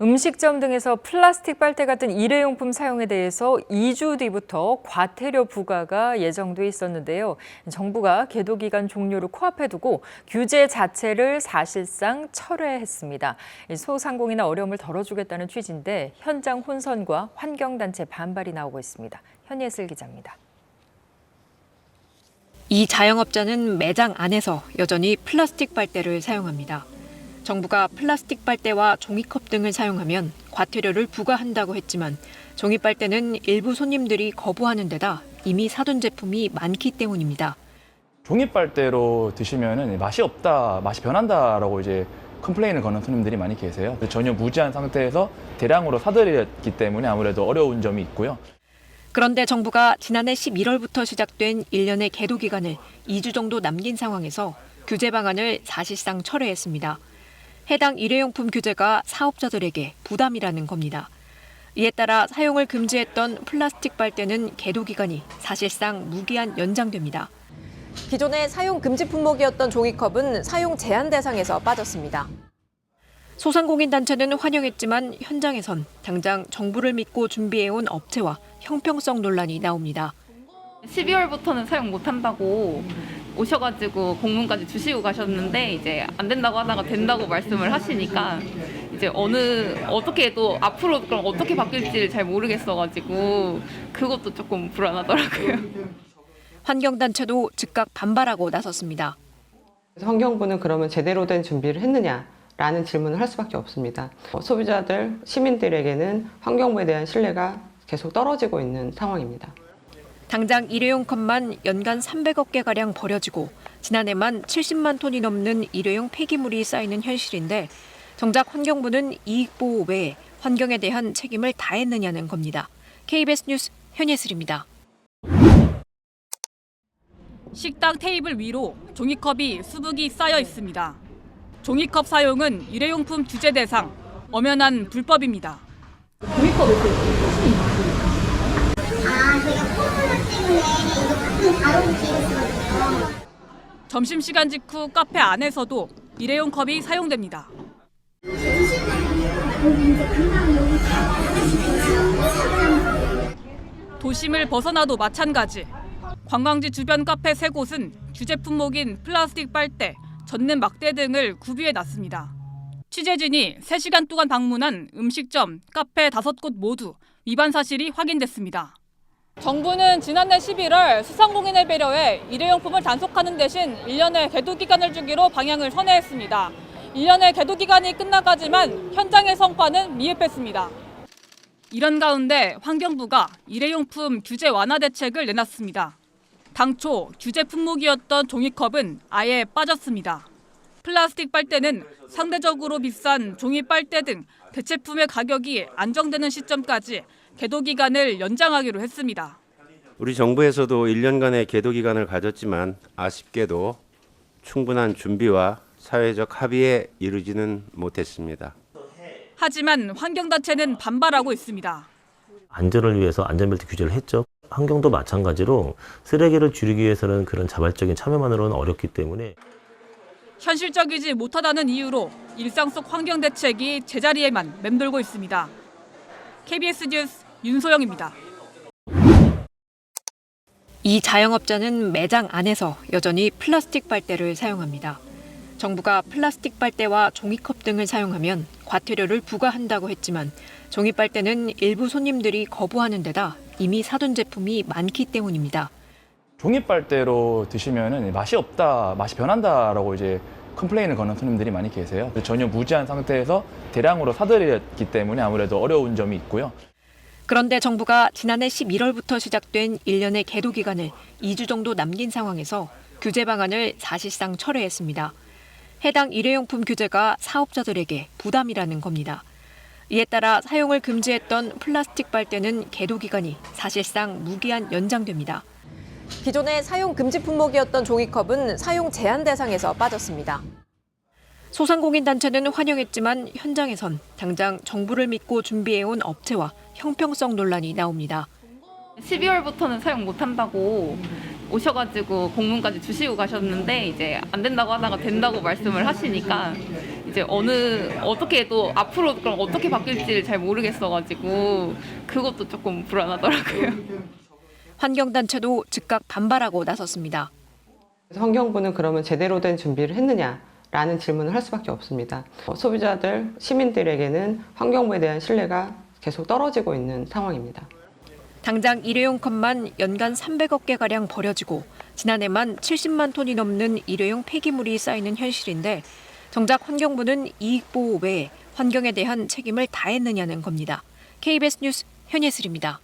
음식점 등에서 플라스틱 빨대 같은 일회용품 사용에 대해서 2주 뒤부터 과태료 부과가 예정돼 있었는데요. 정부가 계도 기간 종료를 코앞에 두고 규제 자체를 사실상 철회했습니다. 소상공인의 어려움을 덜어주겠다는 취지인데 현장 혼선과 환경단체 반발이 나오고 있습니다. 현예슬 기자입니다. 이 자영업자는 매장 안에서 여전히 플라스틱 빨대를 사용합니다. 정부가 플라스틱 빨대와 종이컵 등을 사용하면 과태료를 부과한다고 했지만 종이 빨대는 일부 손님들이 거부하는 데다 이미 사둔 제품이 많기 때문입니다. 종이 빨대로 드시면 맛이 없다, 맛이 변한다라고 이제 컴플레인을 거는 손님들이 많이 계세요. 전혀 무지한 상태에서 대량으로 사들였기 때문에 아무래도 어려운 점이 있고요. 그런데 정부가 지난해 11월부터 시작된 1년의 계도 기간을 2주 정도 남긴 상황에서 규제 방안을 사실상 철회했습니다. 해당 일회용품 규제가 사업자들에게 부담이라는 겁니다. 이에 따라 사용을 금지했던 플라스틱 빨대는 계도 기간이 사실상 무기한 연장됩니다. 기존의 사용 금지 품목이었던 종이컵은 사용 제한 대상에서 빠졌습니다. 소상공인 단체는 환영했지만 현장에선 당장 정부를 믿고 준비해온 업체와 형평성 논란이 나옵니다. 12월부터는 사용 못한다고 오셔가지고 공문까지 주시고 가셨는데 이제 안 된다고 하다가 된다고 말씀을 하시니까 이제 어떻게 또 앞으로 그럼 어떻게 바뀔지를 잘 모르겠어가지고 그것도 조금 불안하더라고요. 환경단체도 즉각 반발하고 나섰습니다. 환경부는 그러면 제대로 된 준비를 했느냐라는 질문을 할 수밖에 없습니다. 소비자들, 시민들에게는 환경부에 대한 신뢰가 계속 떨어지고 있는 상황입니다. 당장 일회용 컵만 연간 300억 개가량 버려지고 지난해만 70만 톤이 넘는 일회용 폐기물이 쌓이는 현실인데 정작 환경부는 이익 보호 외에 환경에 대한 책임을 다했느냐는 겁니다. KBS 뉴스 현예슬입니다. 식당 테이블 위로 종이컵이 수북이 쌓여 있습니다. 종이컵 사용은 일회용품 규제 대상, 엄연한 불법입니다. 종이컵을 저희가 코로나 때문에 이거 바로 붙이겠거든요. 점심시간 직후 카페 안에서도 일회용 컵이 사용됩니다. 도심을 벗어나도 마찬가지. 관광지 주변 카페 3곳은 규제 품목인 플라스틱 빨대, 젓는 막대 등을 구비해 놨습니다. 취재진이 3시간 동안 방문한 음식점, 카페 5곳 모두 위반 사실이 확인됐습니다. 정부는 지난해 11월 소상공인을 배려해 일회용품을 단속하는 대신 1년의 계도 기간을 주기로 방향을 선회했습니다. 1년의 계도 기간이 끝나가지만 현장의 성과는 미흡했습니다. 이런 가운데 환경부가 일회용품 규제 완화 대책을 내놨습니다. 당초 규제 품목이었던 종이컵은 아예 빠졌습니다. 플라스틱 빨대는 상대적으로 비싼 종이 빨대 등 대체품의 가격이 안정되는 시점까지 계도 기간을 연장하기로 했습니다. 우리 정부에서도 1년간의 계도 기간을 가졌지만 아쉽게도 충분한 준비와 사회적 합의에 이르지는 못했습니다. 하지만 환경단체는 반발하고 있습니다. 안전을 위해서 안전벨트 규제를 했죠. 환경도 마찬가지로 쓰레기를 줄이기 위해서는 그런 자발적인 참여만으로는 어렵기 때문에 현실적이지 못하다는 이유로 일상 속 환경 대책이 제자리에만 맴돌고 있습니다. KBS 뉴스 윤소영입니다. 이 자영업자는 매장 안에서 여전히 플라스틱 빨대를 사용합니다. 정부가 플라스틱 빨대와 종이컵 등을 사용하면 과태료를 부과한다고 했지만 종이 빨대는 일부 손님들이 거부하는 데다 이미 사둔 제품이 많기 때문입니다. 종이 빨대로 드시면 맛이 없다, 맛이 변한다라고 이제 컴플레인을 거는 손님들이 많이 계세요. 전혀 무지한 상태에서 대량으로 사들였기 때문에 아무래도 어려운 점이 있고요. 그런데 정부가 지난해 11월부터 시작된 1년의 계도 기간을 2주 정도 남긴 상황에서 규제 방안을 사실상 철회했습니다. 해당 일회용품 규제가 사업자들에게 부담이라는 겁니다. 이에 따라 사용을 금지했던 플라스틱 빨대는 계도 기간이 사실상 무기한 연장됩니다. 기존의 사용 금지 품목이었던 종이컵은 사용 제한 대상에서 빠졌습니다. 소상공인 단체는 환영했지만 현장에선 당장 정부를 믿고 준비해온 업체와 형평성 논란이 나옵니다. 12월부터는 사용 못한다고 오셔가지고 공문까지 주시고 가셨는데 이제 안 된다고 하다가 된다고 말씀을 하시니까 이제 어떻게 또 앞으로 그럼 어떻게 바뀔지를 잘 모르겠어가지고 그것도 조금 불안하더라고요. 환경단체도 즉각 반발하고 나섰습니다. 환경부는 그러면 제대로 된 준비를 했느냐라는 질문을 할 수밖에 없습니다. 소비자들, 시민들에게는 환경부에 대한 신뢰가 계속 떨어지고 있는 상황입니다. 당장 일회용 컵만 연간 300억 개가량 버려지고 지난해만 70만 톤이 넘는 일회용 폐기물이 쌓이는 현실인데 정작 환경부는 이익 보호 외에 환경에 대한 책임을 다했느냐는 겁니다. KBS 뉴스 현예슬입니다.